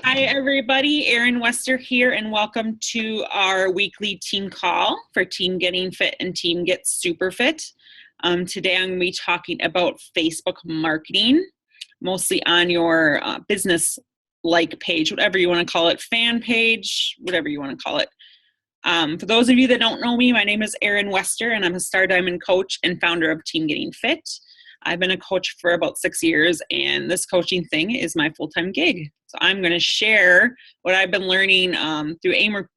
Hi, everybody. Erin Wester here, and welcome to our weekly team call for Team Getting Fit and Team Get Super Fit. Today, I'm going to be talking about Facebook marketing, mostly on your business-like page, whatever you want to call it, fan page, whatever you want to call it. For those of you that don't know me, my name is Erin Wester, and I'm a Star Diamond coach and founder of Team Getting Fit. I've been a coach for about 6 years, and this coaching thing is my full-time gig. So I'm going to share what I've been learning through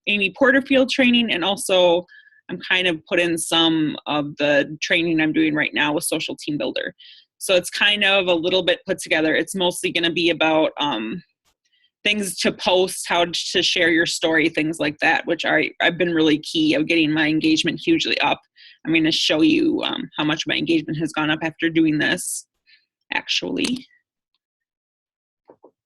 Amy Porterfield training, and also I'm kind of put in some of the training I'm doing right now with Social Team Builder. So it's kind of a little bit put together. It's mostly going to be about things to post, how to share your story, things like that, which I've been really key of getting my engagement hugely up. I'm going to show you how much my engagement has gone up after doing this, actually.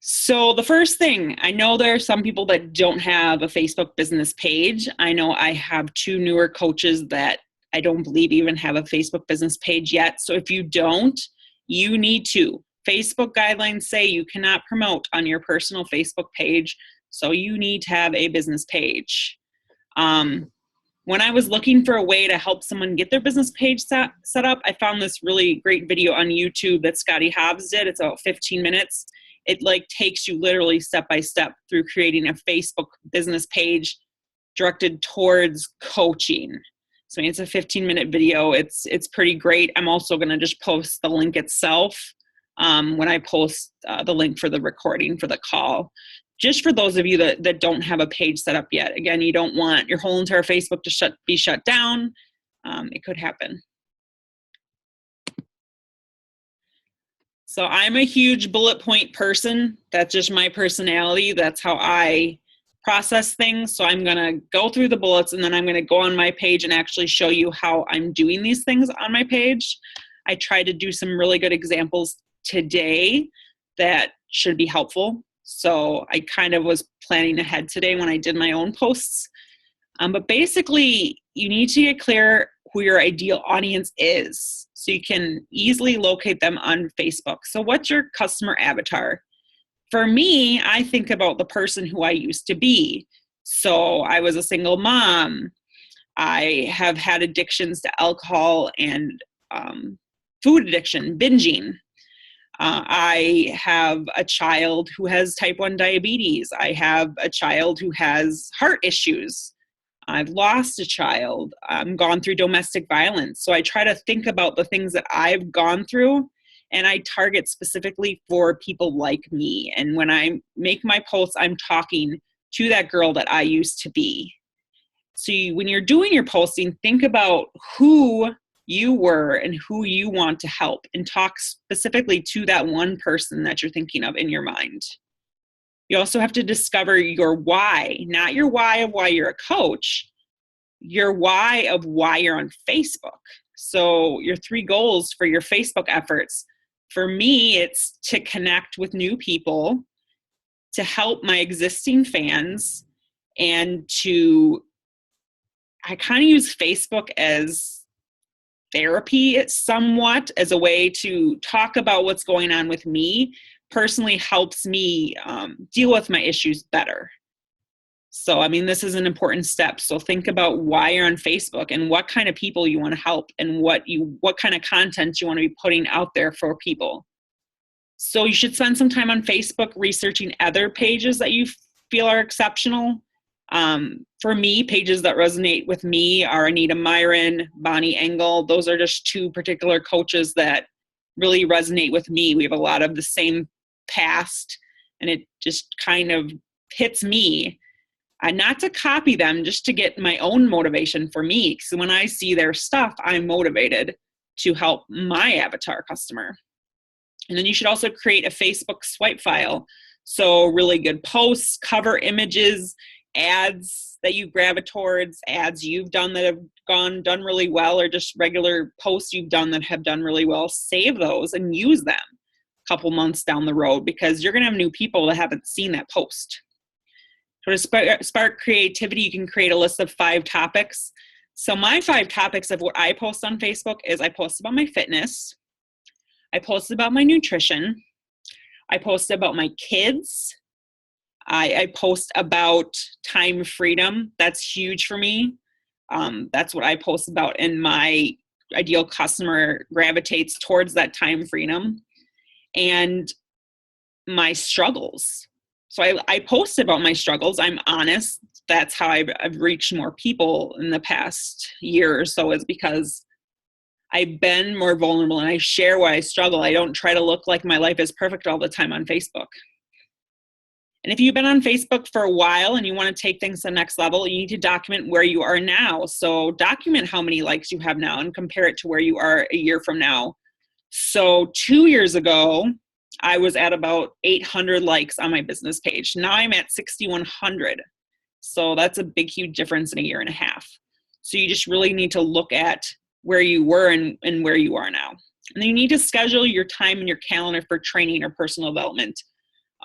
So the first thing, I know there are some people that don't have a Facebook business page. I know I have 2 newer coaches that I don't believe even have a Facebook business page yet. So if you don't, you need to. Facebook guidelines say you cannot promote on your personal Facebook page, so you need to have a business page. When I was looking for a way to help someone get their business page set up, I found this really great video on YouTube that Scotty Hobbs did. It's about 15 minutes. It takes you literally step by step through creating a Facebook business page directed towards coaching. So it's a 15-minute video. It's pretty great. I'm also going to just post the link itself when I post the link for the recording for the call. Just for those of you that don't have a page set up yet. Again, you don't want your whole entire Facebook to be shut down. It could happen. So I'm a huge bullet point person. That's just my personality. That's how I process things. So I'm going to go through the bullets, and then I'm going to go on my page and actually show you how I'm doing these things on my page. I try to do some really good examples today that should be helpful. So I kind of was planning ahead today when I did my own posts. But basically, you need to get clear who your ideal audience is so you can easily locate them on Facebook. So what's your customer avatar? For me, I think about the person who I used to be. So I was a single mom. I have had addictions to alcohol and food addiction, binging. I have a child who has type 1 diabetes. I have a child who has heart issues. I've lost a child. I'm gone through domestic violence. So I try to think about the things that I've gone through, and I target specifically for people like me. And when I make my posts, I'm talking to that girl that I used to be. So when you're doing your posting, think about who you were and who you want to help, and talk specifically to that one person that you're thinking of in your mind. You also have to discover your why, not your why of why you're a coach, your why of why you're on Facebook. So your 3 goals for your Facebook efforts. For me, it's to connect with new people, to help my existing fans, and I kind of use Facebook as therapy somewhat, as a way to talk about what's going on with me. Personally helps me deal with my issues better. So, this is an important step. So think about why you're on Facebook and what kind of people you want to help, and what kind of content you want to be putting out there for people. So you should spend some time on Facebook researching other pages that you feel are exceptional. For me, pages that resonate with me are Anita Myron, Bonnie Engel. Those are just 2 particular coaches that really resonate with me. We have a lot of the same past, and it just kind of hits me. Not to copy them, just to get my own motivation for me. Because when I see their stuff, I'm motivated to help my avatar customer. And then you should also create a Facebook swipe file. So really good posts, cover images, ads that you gravitate towards, ads you've done that have done really well, or just regular posts you've done that have done really well. Save those and use them a couple months down the road, because you're going to have new people that haven't seen that post. So to spark creativity, you can create a list of 5 topics. So my 5 topics of what I post on Facebook is I post about my fitness, I post about my nutrition, I post about my kids, I post about time freedom. That's huge for me. That's what I post about, and my ideal customer gravitates towards that time freedom and my struggles. So I post about my struggles. I'm honest. That's how I've reached more people in the past year or so, is because I've been more vulnerable and I share why I struggle. I don't try to look like my life is perfect all the time on Facebook. And if you've been on Facebook for a while and you want to take things to the next level, you need to document where you are now. So document how many likes you have now and compare it to where you are a year from now. So 2 years ago, I was at about 800 likes on my business page. Now I'm at 6,100. So that's a big, huge difference in a year and a half. So you just really need to look at where you were and where you are now. And then you need to schedule your time in your calendar for training or personal development.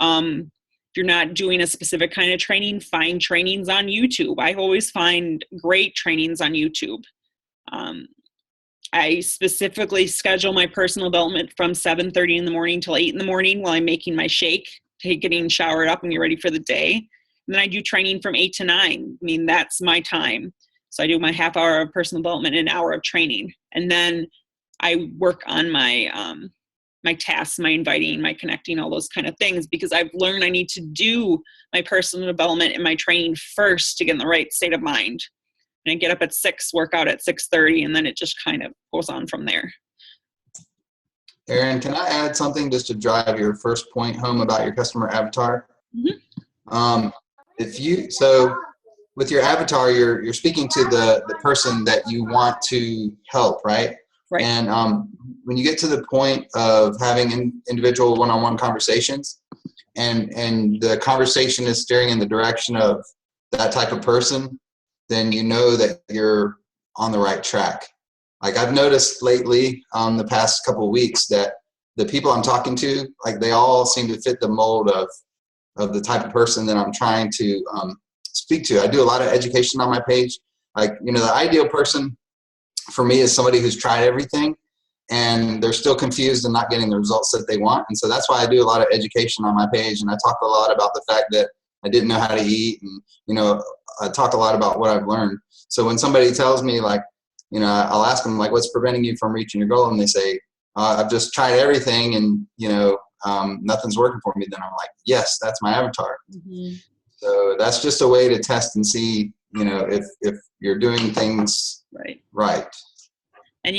If you're not doing a specific kind of training, find trainings on YouTube. I always find great trainings on YouTube. I specifically schedule my personal development from 7:30 in the morning till 8 in the morning while I'm making my shake, getting showered up and get ready for the day. And then I do training from 8 to 9. I mean, that's my time. So I do my half hour of personal development and an hour of training. And then I work on my my tasks, my inviting, my connecting, all those kind of things, because I've learned I need to do my personal development and my training first to get in the right state of mind. And I get up at 6, work out at 6:30, and then it just kind of goes on from there. Erin, can I add something just to drive your first point home about your customer avatar? Mm-hmm. So with your avatar, you're speaking to the person that you want to help, right? Right. And when you get to the point of having individual one-on-one conversations, and the conversation is steering in the direction of that type of person, then you know that you're on the right track. Like I've noticed lately, the past couple of weeks, that the people I'm talking to, like they all seem to fit the mold of the type of person that I'm trying to speak to. I do a lot of education on my page. Like, the ideal person for me is somebody who's tried everything and they're still confused and not getting the results that they want. And so that's why I do a lot of education on my page. And I talk a lot about the fact that I didn't know how to eat. And, I talk a lot about what I've learned. So when somebody tells me, like, I'll ask them, like, what's preventing you from reaching your goal? And they say, I've just tried everything and, nothing's working for me. Then I'm like, yes, that's my avatar. Mm-hmm. So that's just a way to test and see, if you're doing things right. And,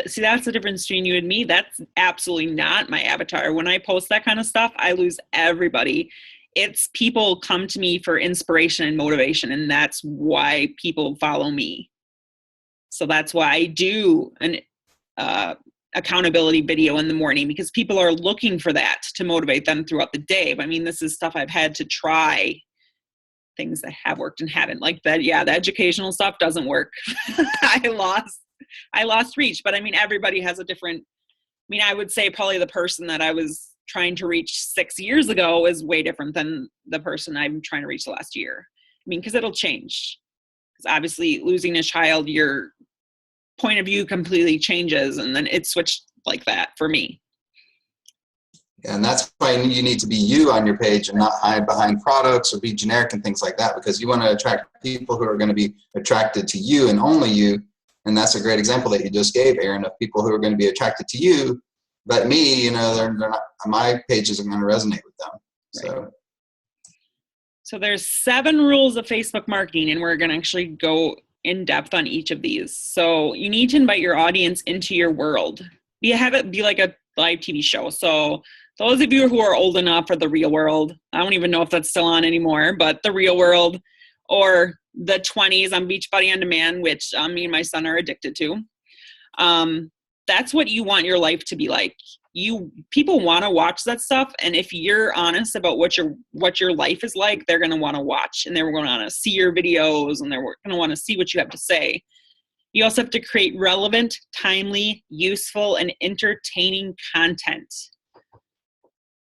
see, that's the difference between you and me. That's absolutely not my avatar. When I post that kind of stuff, I lose everybody. It's people come to me for inspiration and motivation, and that's why people follow me. So that's why I do an accountability video in the morning, because people are looking for that to motivate them throughout the day. But I mean, this is stuff I've had to try, things that have worked and haven't. Like that, the educational stuff doesn't work. I lost reach. But I mean, everybody has a different, I would say probably the person that I was trying to reach 6 years ago is way different than the person I'm trying to reach the last year. Because it'll change. Because obviously losing a child, your point of view completely changes, and then it switched like that for me. And that's why you need to be you on your page and not hide behind products or be generic and things like that, because you want to attract people who are going to be attracted to you and only you. And that's a great example that you just gave, Erin, of people who are going to be attracted to you. But me, they're not, my page isn't going to resonate with them. Right. So there's 7 rules of Facebook marketing, and we're going to actually go in depth on each of these. So you need to invite your audience into your world. Have it be like a live TV show. So those of you who are old enough for The Real World, I don't even know if that's still on anymore, but The Real World, or the 20s on Beachbody On Demand, which me and my son are addicted to. That's what you want your life to be like. People want to watch that stuff, and if you're honest about what your life is like, they're going to want to watch, and they're going to want to see your videos, and they're going to want to see what you have to say. You also have to create relevant, timely, useful, and entertaining content.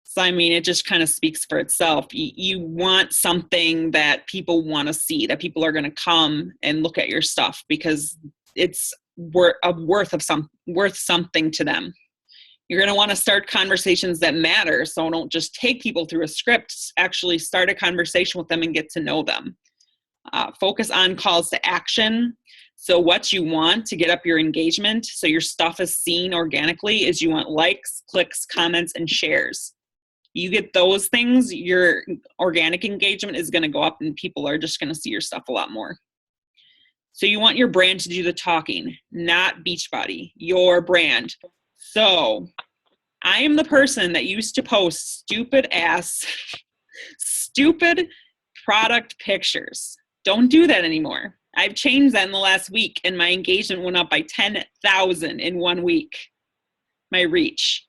So, it just kind of speaks for itself. You want something that people want to see, that people are going to come and look at your stuff because it's worth something to them. You're going to want to start conversations that matter. So don't just take people through a script, actually start a conversation with them and get to know them. Focus on calls to action. So what you want to get up your engagement, so your stuff is seen organically, is you want likes, clicks, comments, and shares. You get those things, your organic engagement is going to go up and people are just going to see your stuff a lot more. So you want your brand to do the talking, not Beachbody, your brand. So I am the person that used to post stupid product pictures. Don't do that anymore. I've changed that in the last week and my engagement went up by 10,000 in 1 week. My reach.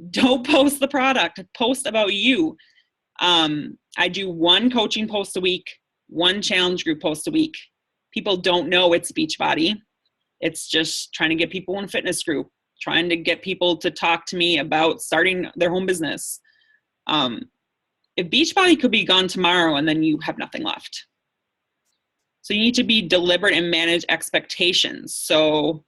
Don't post the product, post about you. I do 1 coaching post a week, 1 challenge group post a week. People don't know it's Beachbody. It's just trying to get people in a fitness group, trying to get people to talk to me about starting their home business. If Beachbody could be gone tomorrow and then you have nothing left. So you need to be deliberate and manage expectations. So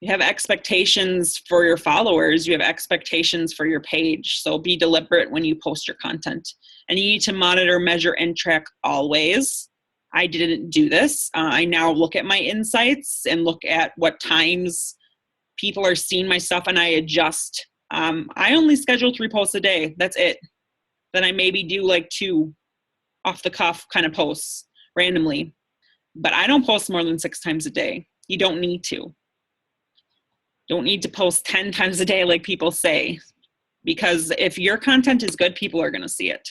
you have expectations for your followers, you have expectations for your page. So be deliberate when you post your content. And you need to monitor, measure, and track always. I didn't do this. I now look at my insights and look at what times people are seeing my stuff and I adjust. I only schedule 3 posts a day. That's it. Then I maybe do like 2 off the cuff kind of posts randomly. But I don't post more than 6 times a day. You don't need to. Don't need to post 10 times a day like people say. Because if your content is good, people are going to see it.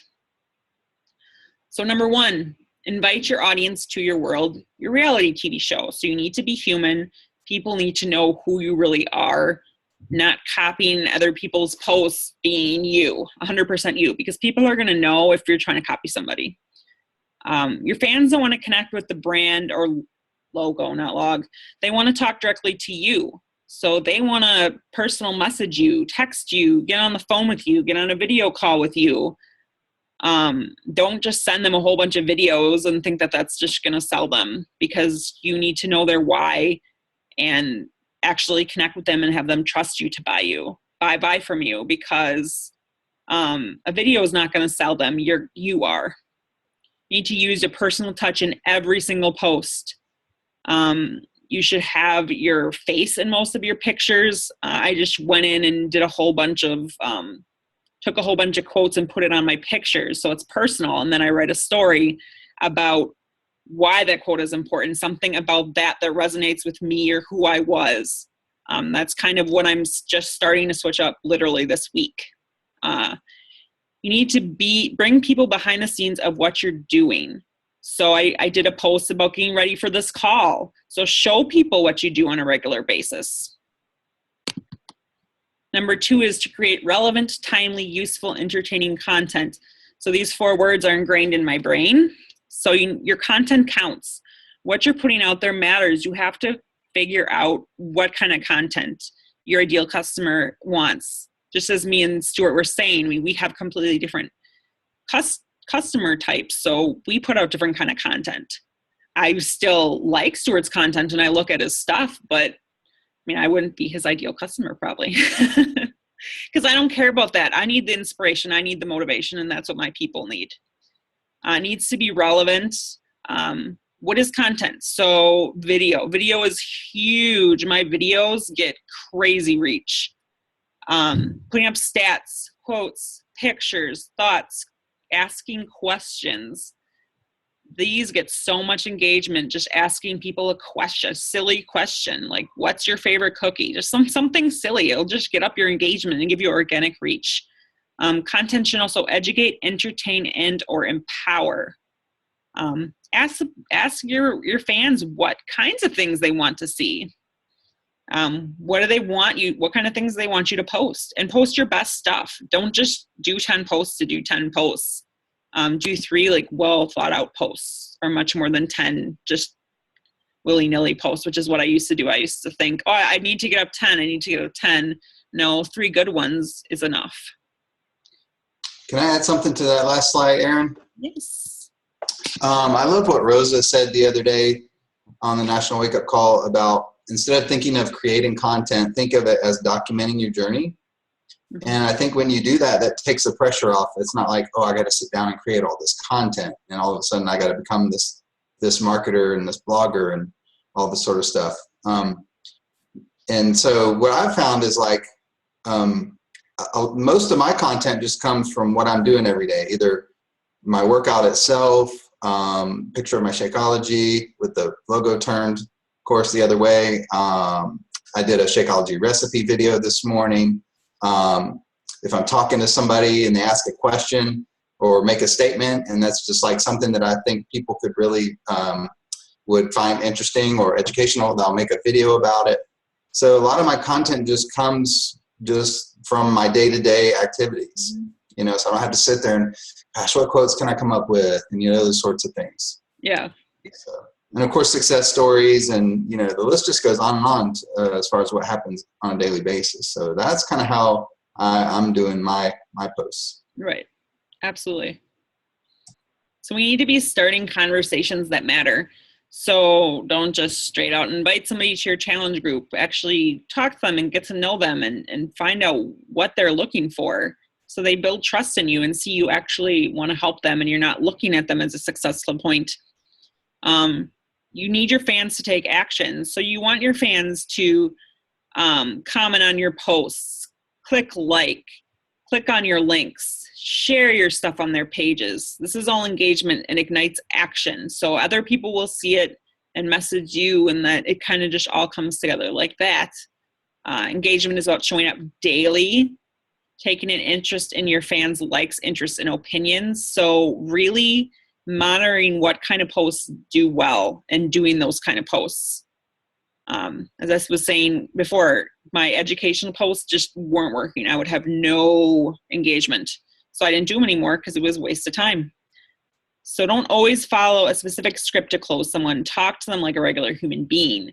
So number 1, invite your audience to your world, your reality TV show. So you need to be human. People need to know who you really are, not copying other people's posts, being you, 100% you. Because people are going to know if you're trying to copy somebody. Your fans don't want to connect with the brand or logo, not log. They want to talk directly to you. So they want to personal message you, text you, get on the phone with you, get on a video call with you. Don't just send them a whole bunch of videos and think that that's just going to sell them, because you need to know their why and actually connect with them and have them trust you to buy from you, because a video is not going to sell them. You are. You need to use a personal touch in every single post. You should have your face in most of your pictures. I just went in and did a whole bunch of, took a whole bunch of quotes and put it on my pictures. So it's personal. And then I write a story about why that quote is important, something about that resonates with me or who I was. That's kind of what I'm just starting to switch up literally this week. You need to bring people behind the scenes of what you're doing. So I did a post about getting ready for this call. So show people what you do on a regular basis. Number 2 is to create relevant, timely, useful, entertaining content. So these 4 words are ingrained in my brain. So your content counts. What you're putting out there matters. You have to figure out what kind of content your ideal customer wants. Just as me and Stuart were saying, we have completely different customer types, so we put out different kind of content. I still like Stuart's content and I look at his stuff, but I wouldn't be his ideal customer probably, because I don't care about that. I need the inspiration, I need the motivation, and that's what my people need. It needs to be relevant. What is content? So video is huge. My videos get crazy reach. Putting up stats, quotes, pictures, thoughts, asking questions. These get so much engagement, just asking people a silly question, like what's your favorite cookie? Just something silly. It'll just get up your engagement and give you organic reach. Content should also educate, entertain, and or empower. Ask your fans what kinds of things they want to see. What do they want you? What kind of things they want you to post, and post your best stuff. Don't just do 10 posts to do 10 posts. Do 3 well thought out posts, or much more than 10 just willy-nilly posts, which is what I used to do. I used to think, I need to get up 10. I need to get up 10. No, 3 good ones is enough. Can I add something to that last slide, Erin? Yes. I love what Rosa said the other day on the National Wake Up Call about, instead of thinking of creating content, think of it as documenting your journey. And I think when you do that, that takes the pressure off. It's not like, oh, I got to sit down and create all this content, and all of a sudden I got to become this marketer and this blogger and all this sort of stuff. And so what I've found is like most of my content just comes from what I'm doing every day, either my workout itself, picture of my Shakeology with the logo turned, of course, the other way. I did a Shakeology recipe video this morning. If I'm talking to somebody and they ask a question or make a statement, and that's just like something that I think people could really would find interesting or educational, I'll make a video about it. So a lot of my content just comes just from my day-to-day activities, you know, so I don't have to sit there and, gosh, what quotes can I come up with? And, you know, those sorts of things. Yeah. So, and of course, success stories, and, you know, the list just goes on and on as far as what happens on a daily basis. So that's kind of how I'm doing my posts. Right. Absolutely. So we need to be starting conversations that matter. So don't just straight out invite somebody to your challenge group. Actually talk to them and get to know them and find out what they're looking for. So they build trust in you and see you actually want to help them and you're not looking at them as a successful point. You need your fans to take action. So you want your fans to comment on your posts, click like, click on your links, share your stuff on their pages. This is all engagement and ignites action. So other people will see it and message you, and that it kind of just all comes together like that. Engagement is about showing up daily, taking an interest in your fans' likes, interests, and opinions. So really monitoring what kind of posts do well and doing those kind of posts. As I was saying before, my educational posts just weren't working. I would have no engagement. So I didn't do them anymore because it was a waste of time. So don't always follow a specific script to close someone. Talk to them like a regular human being.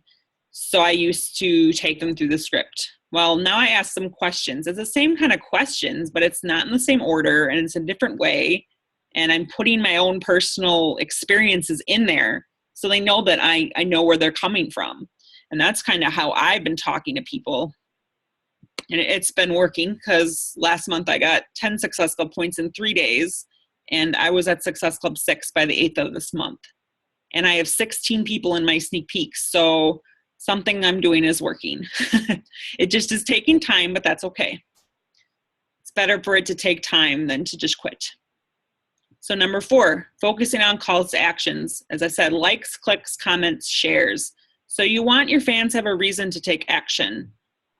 So I used to take them through the script. Well, now I ask them questions. It's the same kind of questions, but it's not in the same order and it's a different way. And I'm putting my own personal experiences in there so they know that I know where they're coming from. And that's kind of how I've been talking to people. And it's been working because last month I got 10 Success Club points in 3 days. And I was at Success Club 6 by the 8th of this month. And I have 16 people in my sneak peeks. So something I'm doing is working. It just is taking time, but that's okay. It's better for it to take time than to just quit. So number 4, focusing on calls to actions. As I said, likes, clicks, comments, shares. So you want your fans to have a reason to take action.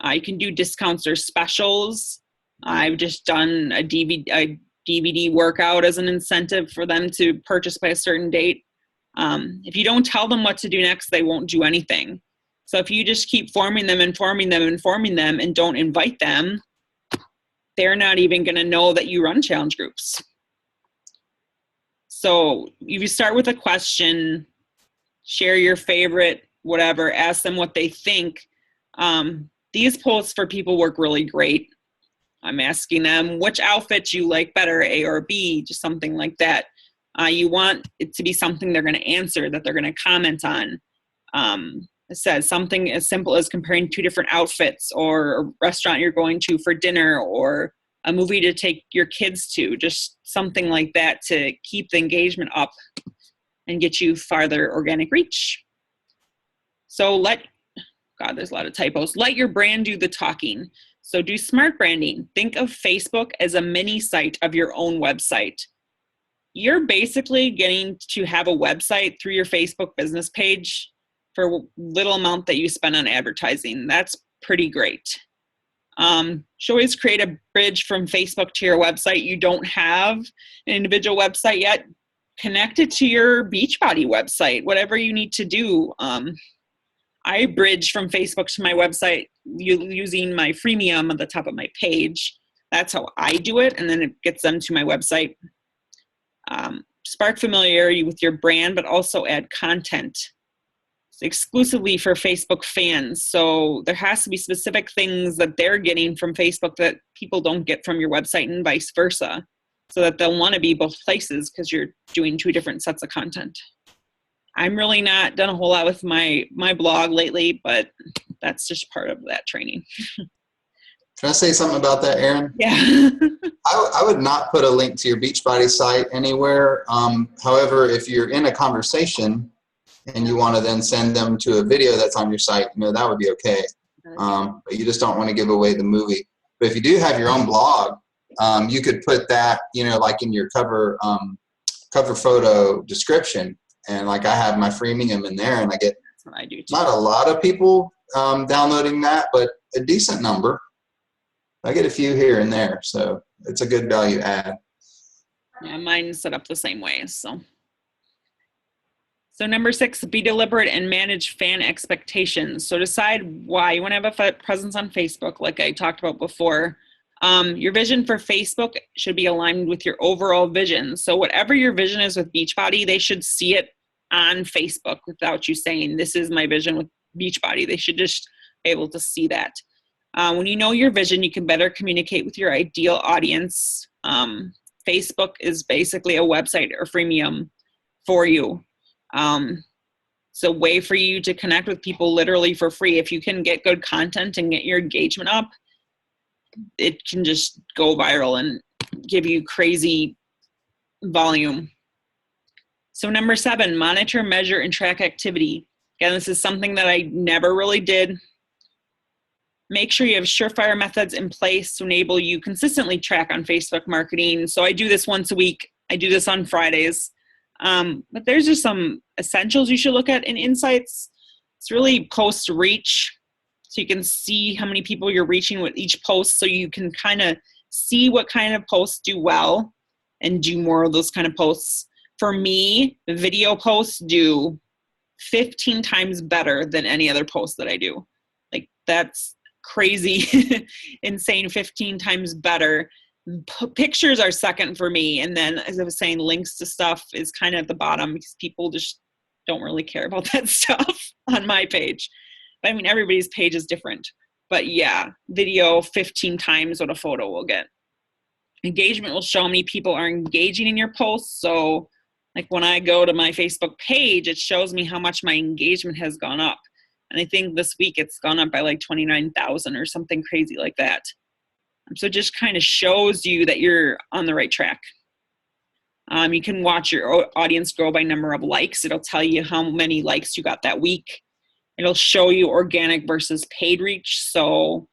You can do discounts or specials. I've just done a DVD workout as an incentive for them to purchase by a certain date. If you don't tell them what to do next, they won't do anything. So if you just keep informing them and don't invite them, they're not even going to know that you run challenge groups. So if you start with a question, share your favorite, whatever, ask them what they think. These posts for people work really great. I'm asking them which outfit you like better, A or B, just something like that. You want it to be something they're going to answer, that they're going to comment on. It says something as simple as comparing 2 different outfits, or a restaurant you're going to for dinner, or a movie to take your kids to, just something like that to keep the engagement up and get you farther organic reach. So there's a lot of typos. Let your brand do the talking. So do smart branding. Think of Facebook as a mini site of your own website. You're basically getting to have a website through your Facebook business page for little amount that you spend on advertising. That's pretty great. Should always create a bridge from Facebook to your website. You don't have an individual website yet. Connect it to your Beachbody website, whatever you need to do. I bridge from Facebook to my website using my freemium at the top of my page. That's how I do it, and then it gets them to my website. Spark familiarity with your brand, but also add content. It's exclusively for Facebook fans. So there has to be specific things that they're getting from Facebook that people don't get from your website, and vice versa, so that they'll want to be both places because you're doing 2 different sets of content. I'm really not done a whole lot with my blog lately, but that's just part of that training. Can I say something about that, Erin? Yeah. I would not put a link to your Beachbody site anywhere. However, if you're in a conversation and you want to then send them to a video that's on your site, that would be okay. But you just don't want to give away the movie. But if you do have your own blog, you could put that, like in your cover photo description. And like I have my freemium in there, and I get That's what I do too. not a lot of people downloading that, but a decent number. I get a few here and there, so it's a good value add. Yeah, mine's set up the same way. So number 6, be deliberate and manage fan expectations. So decide why you want to have a presence on Facebook, like I talked about before. Your vision for Facebook should be aligned with your overall vision. So whatever your vision is with Beachbody, they should see it on Facebook without you saying, this is my vision with Beachbody. They should just be able to see that. When you know your vision, you can better communicate with your ideal audience. Facebook is basically a website or freemium for you. It's a way for you to connect with people literally for free. If you can get good content and get your engagement up, it can just go viral and give you crazy volume. So number 7, monitor, measure, and track activity. Again, this is something that I never really did. Make sure you have surefire methods in place to enable you consistently track on Facebook marketing. So I do this once a week. I do this on Fridays. But there's just some essentials you should look at in Insights. It's really post reach. So you can see how many people you're reaching with each post. So you can kind of see what kind of posts do well and do more of those kind of posts. For me, the video posts do 15 times better than any other post that I do. Like, that's crazy, insane, 15 times better. Pictures are second for me. And then, as I was saying, links to stuff is kind of at the bottom because people just don't really care about that stuff on my page. But I mean, everybody's page is different. But yeah, video 15 times what a photo will get. Engagement will show how many people are engaging in your posts. So like when I go to my Facebook page, it shows me how much my engagement has gone up. And I think this week it's gone up by like 29,000 or something crazy like that. So it just kind of shows you that you're on the right track. You can watch your audience grow by number of likes. It'll tell you how many likes you got that week. It'll show you organic versus paid reach. So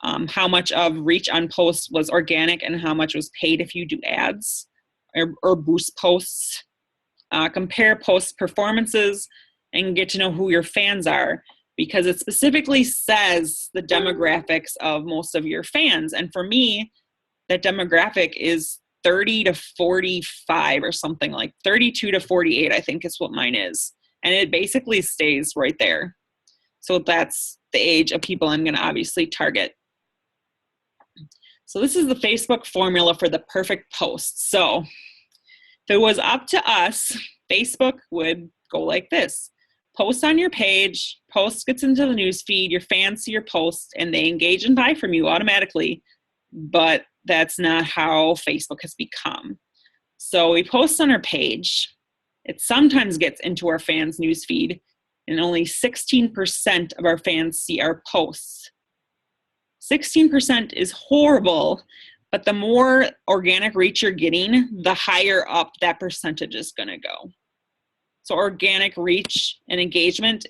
how much of reach on posts was organic and how much was paid if you do ads or boost posts. Compare post performances and get to know who your fans are, because it specifically says the demographics of most of your fans. And for me, that demographic is 30 to 45 or something, like 32 to 48, I think is what mine is. And it basically stays right there. So that's the age of people I'm going to obviously target. So this is the Facebook formula for the perfect post. So if it was up to us, Facebook would go like this. Post on your page, post gets into the news feed, your fans see your post, and they engage and buy from you automatically. But that's not how Facebook has become. So we post on our page. It sometimes gets into our fans' news feed, and only 16% of our fans see our posts. 16% is horrible, but the more organic reach you're getting, the higher up that percentage is going to go. So organic reach and engagement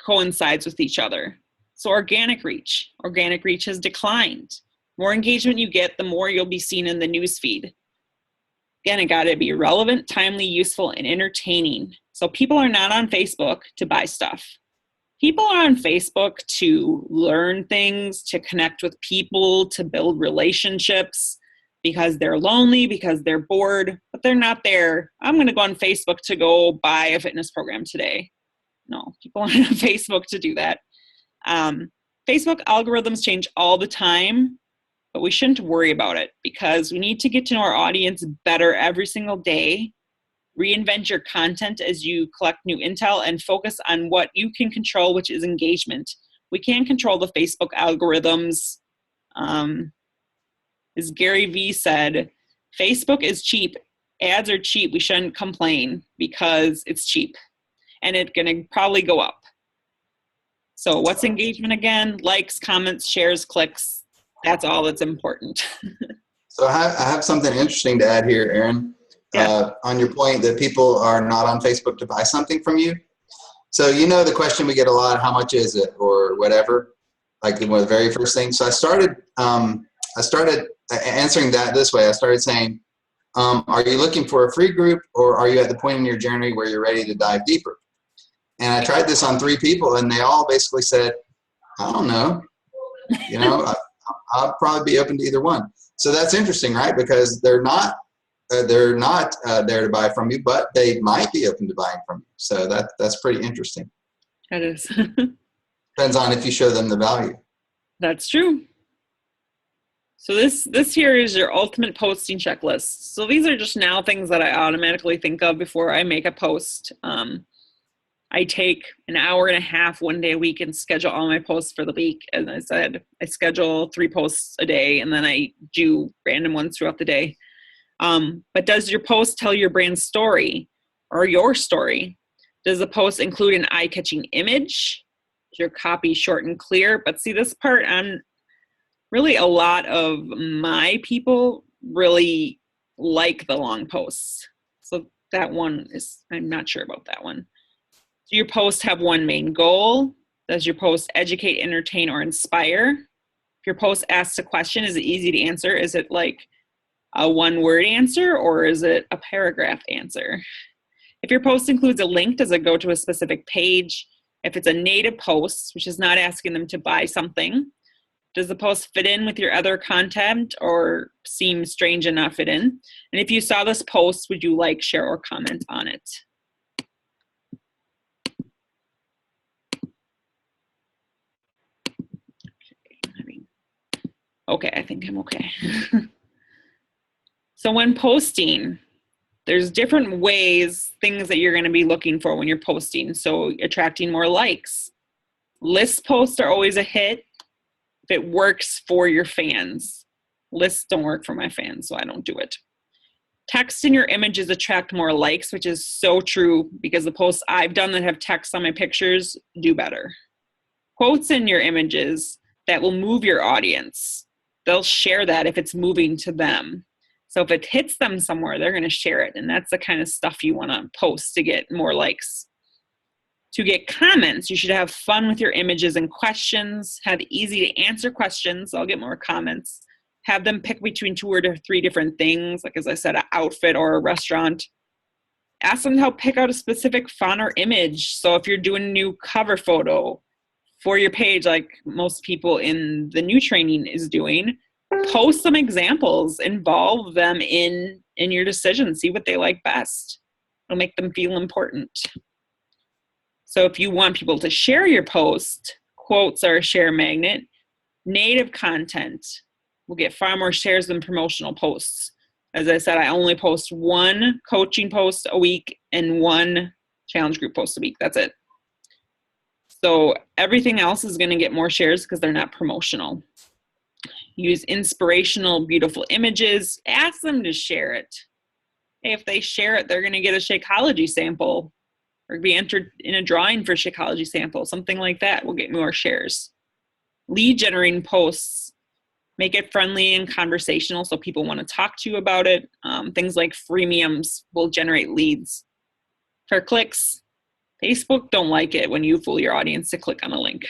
coincides with each other. So organic reach has declined. More engagement you get, the more you'll be seen in the news feed. Again, it got to be relevant, timely, useful, and entertaining. So people are not on Facebook to buy stuff. People are on Facebook to learn things, to connect with people, to build relationships, because they're lonely, because they're bored, but they're not there. I'm going to go on Facebook to go buy a fitness program today. No, people aren't on Facebook to do that. Facebook algorithms change all the time, but we shouldn't worry about it because we need to get to know our audience better every single day. Reinvent your content as you collect new intel and focus on what you can control, which is engagement. We can't control the Facebook algorithms. As Gary Vee said, Facebook is cheap. Ads are cheap. We shouldn't complain because it's cheap and it's going to probably go up. So what's engagement again? Likes, comments, shares, clicks. That's all that's important. So I have something interesting to add here, Erin. Yeah. On your point that people are not on Facebook to buy something from you. So you know the question we get a lot, how much is it or whatever, like one of the very first things. So I started answering that this way. I started saying, are you looking for a free group, or are you at the point in your journey where you're ready to dive deeper? And I tried this on 3 people, and they all basically said, I don't know. You know, I'll probably be open to either one. So that's interesting, right? Because they're not there to buy from you, but they might be open to buying from you. So that's pretty interesting. That is. Depends on if you show them the value. That's true. So this here is your ultimate posting checklist. So these are just now things that I automatically think of before I make a post. I take an hour and a half 1 day a week and schedule all my posts for the week. As I said, I schedule 3 posts a day, and then I do random ones throughout the day. But does your post tell your brand story or your story? Does the post include an eye-catching image? Is your copy short and clear? But see, this part, really a lot of my people really like the long posts. So that one is, I'm not sure about that one. Do your posts have one main goal? Does your post educate, entertain, or inspire? If your post asks a question, is it easy to answer? Is it like a 1-word answer, or is it a paragraph answer? If your post includes a link, does it go to a specific page? If it's a native post, which is not asking them to buy something, does the post fit in with your other content or seem strange and not fit in? And if you saw this post, would you like, share, or comment on it? Okay, I think I'm okay. So when posting, there's different ways, things that you're going to be looking for when you're posting. So attracting more likes. List posts are always a hit if it works for your fans. Lists don't work for my fans, so I don't do it. Text in your images attract more likes, which is so true because the posts I've done that have text on my pictures do better. Quotes in your images that will move your audience. They'll share that if it's moving to them. So if it hits them somewhere, they're going to share it. And that's the kind of stuff you want to post to get more likes. To get comments, you should have fun with your images and questions. Have easy to answer questions. I'll get more comments. Have them pick between 2 or 3 different things, like as I said, an outfit or a restaurant. Ask them to help pick out a specific font or image. So if you're doing a new cover photo for your page, like most people in the new training is doing, post some examples, involve them in your decision, see what they like best. It'll make them feel important. So if you want people to share your post, quotes are a share magnet. Native content will get far more shares than promotional posts. As I said, I only post 1 coaching post a week and 1 challenge group post a week. That's it. So everything else is going to get more shares because they're not promotional. Use inspirational, beautiful images. Ask them to share it. Hey, if they share it, they're going to get a Shakeology sample or be entered in a drawing for Shakeology sample. Something like that will get more shares. Lead generating posts. Make it friendly and conversational so people want to talk to you about it. Things like freemiums will generate leads. For clicks, Facebook don't like it when you fool your audience to click on a link.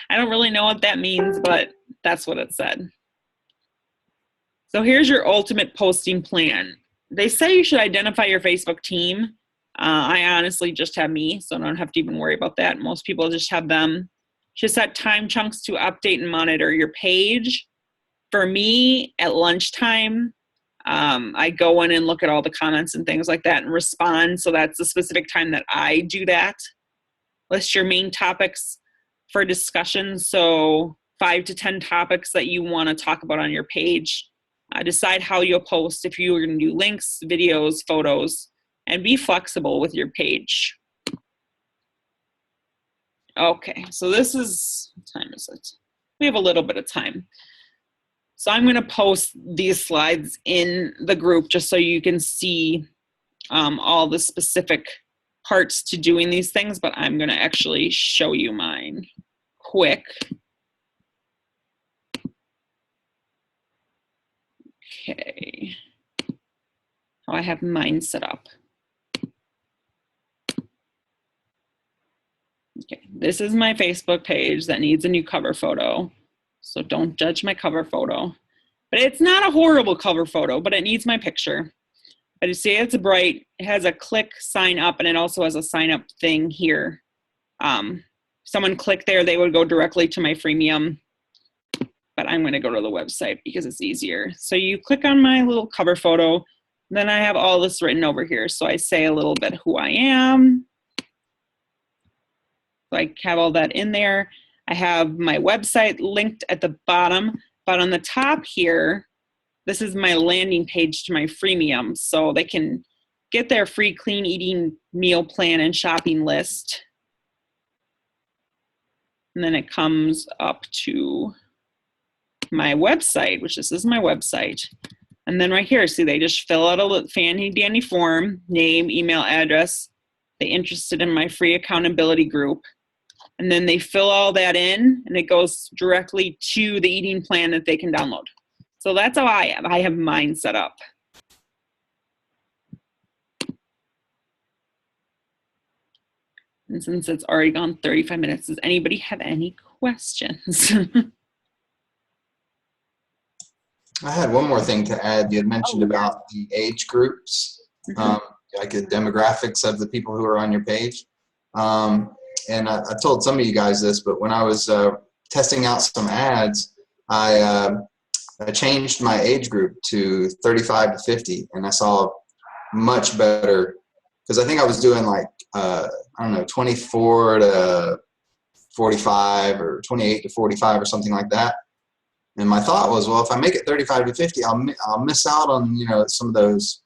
I don't really know what that means, but that's what it said. So here's your ultimate posting plan. They say you should identify your Facebook team. I honestly just have me, so I don't have to even worry about that. Most people just have them. You should set time chunks to update and monitor your page. For me, at lunchtime, I go in and look at all the comments and things like that and respond. So that's the specific time that I do that. List your main topics for discussion. So 5 to 10 topics that you want to talk about on your page. Decide how you'll post, if you're going to do links, videos, photos, and be flexible with your page. Okay, so this is, what time is it? We have a little bit of time. So I'm going to post these slides in the group just so you can see all the specific parts to doing these things, but I'm going to actually show you mine. quick. Okay. How I have mine set up. Okay, this is my Facebook page that needs a new cover photo. So don't judge my cover photo. But it's not a horrible cover photo, but it needs my picture. But you see it's bright. It has a click sign up, and it also has a sign up thing here. Someone clicked there, they would go directly to my freemium. But I'm going to go to the website because it's easier. So you click on my little cover photo. Then I have all this written over here. So I say a little bit who I am. So I have all that in there. I have my website linked at the bottom, but on the top here, this is my landing page to my freemium. So they can get their free clean eating meal plan and shopping list. And then it comes up to my website, which this is my website. And then right here, see, they just fill out a fancy dandy form, name, email address. They interested in my free accountability group. And then they fill all that in, and it goes directly to the eating plan that they can download. So that's how I have mine set up. And since it's already gone 35 minutes, does anybody have any questions? I had one more thing to add. You had mentioned about the age groups, like the demographics of the people who are on your page. And I told some of you guys this, but when I was testing out some ads, I changed my age group to 35 to 50, and I saw much better, because I think I was doing like, I don't know, 24 to 45 or 28 to 45 or something like that. And my thought was, well, if I make it 35 to 50, I'll miss out on, some of those,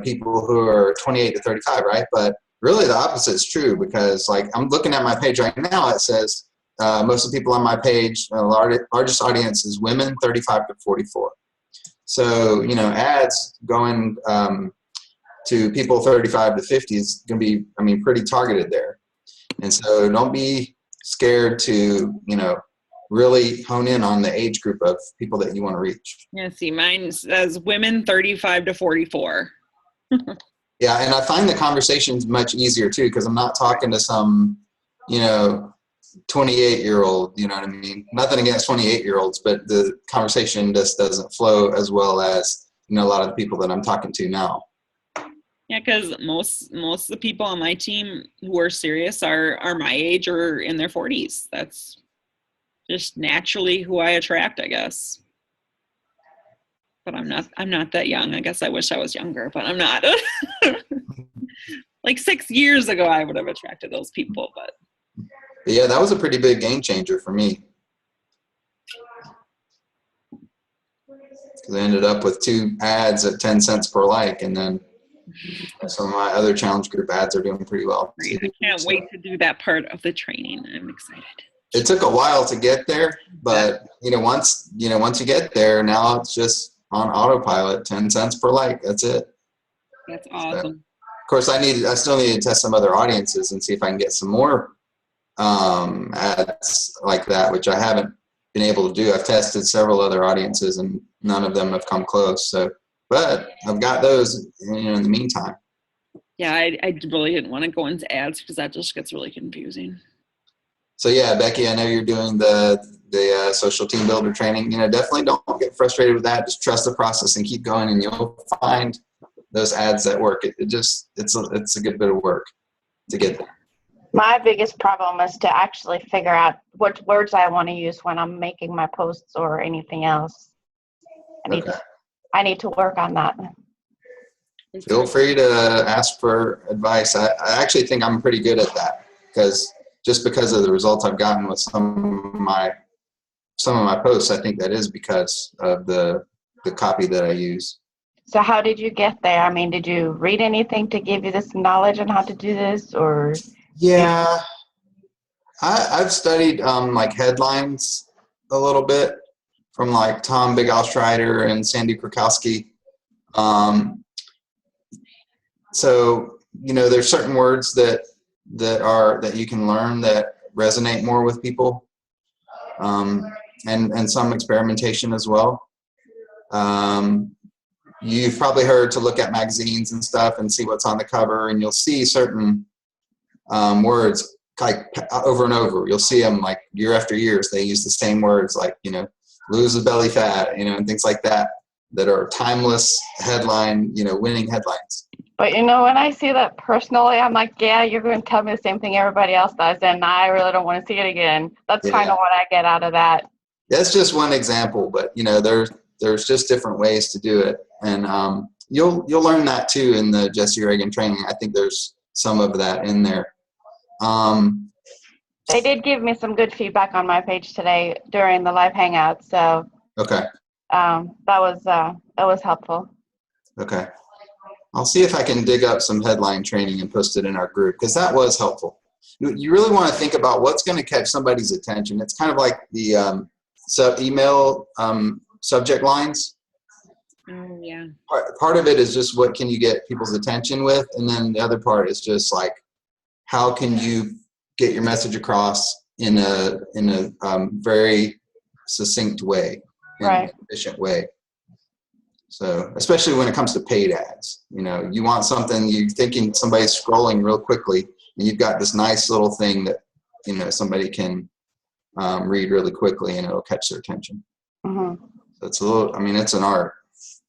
people who are 28 to 35, right? But really the opposite is true, because like I'm looking at my page right now, it says most of the people on my page, largest audience is women 35 to 44. So, ads going to people 35 to 50 is going to be, pretty targeted there. And so don't be scared to, really hone in on the age group of people that you want to reach. Yeah, see, mine says women 35 to 44. Yeah, and I find the conversations much easier too, because I'm not talking to some, 28-year-old, you know what I mean? Nothing against 28-year-olds, but the conversation just doesn't flow as well as, a lot of the people that I'm talking to now. Yeah, because most of the people on my team who are serious are my age or in their 40s. That's just naturally who I attract, I guess. But I'm not that young. I guess I wish I was younger, but I'm not. Like 6 years ago, I would have attracted those people, but. Yeah, that was a pretty big game changer for me. Because I ended up with 2 ads at 10 cents per like, and then some of my other challenge group ads are doing pretty well. Great. I can't wait to do that part of the training. I'm excited. It took a while to get there, but once you get there, now it's just on autopilot, 10 cents per like. That's it. That's awesome. So, of course, I still need to test some other audiences and see if I can get some more ads like that, which I haven't been able to do. I've tested several other audiences and none of them have come close. So, but I've got those, in the meantime. Yeah, I really didn't want to go into ads because that just gets really confusing. So yeah, Becky, I know you're doing the social team builder training. Definitely don't get frustrated with that. Just trust the process and keep going, and you'll find those ads that work. It's a good bit of work to get there. My biggest problem is to actually figure out what words I want to use when I'm making my posts or anything else. I need to work on that. Feel free to ask for advice. I actually think I'm pretty good at that, because of the results I've gotten with some of my posts. I think that is because of the copy that I use. So how did you get there? I mean, did you read anything to give you this knowledge on how to do this, or? Yeah, I've studied like headlines a little bit from like Tom Big Al Schreider and Sandy Krakowski. So there's certain words that you can learn that resonate more with people. and some experimentation as well. You've probably heard to look at magazines and stuff and see what's on the cover, and you'll see certain words like over and over. You'll see them like year after year. They use the same words, like, you know, lose the belly fat, you know, and things like that, that are timeless headline, you know, winning headlines. But you know, when I see that personally, I'm like, yeah, you're going to tell me the same thing everybody else does, and I really don't want to see it again. That's kind of what I get out of that. That's just one example, but you know, there's just different ways to do it, and you'll learn that too in the Jesse Reagan training. I think there's some of that in there. They did give me some good feedback on my page today during the live hangout, so okay, that was helpful. Okay, I'll see if I can dig up some headline training and post it in our group, because that was helpful. You really want to think about what's going to catch somebody's attention. It's kind of like the email subject lines. Yeah. Part of it is just what can you get people's attention with, and then the other part is just like how can you get your message across in a very succinct way, in an efficient way. So especially when it comes to paid ads, you know, you want something, you're thinking somebody's scrolling real quickly, and you've got this nice little thing that, you know, somebody can read really quickly and it'll catch their attention. Mm-hmm. So it's a little, I mean, it's an art,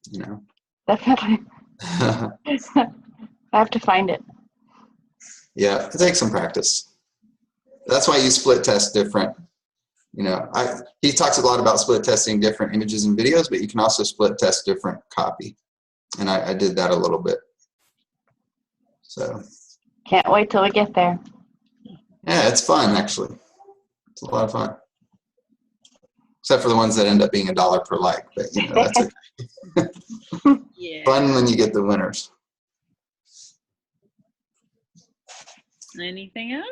you know. Definitely. I have to find it. Yeah, it takes some practice. That's why you split test different. You know, he talks a lot about split testing different images and videos, but you can also split test different copy. And I did that a little bit. So. Can't wait till we get there. Yeah, it's fun, actually. It's a lot of fun. Except for the ones that end up being $1 per like, but you know, that's okay. Yeah. Fun when you get the winners. Anything else?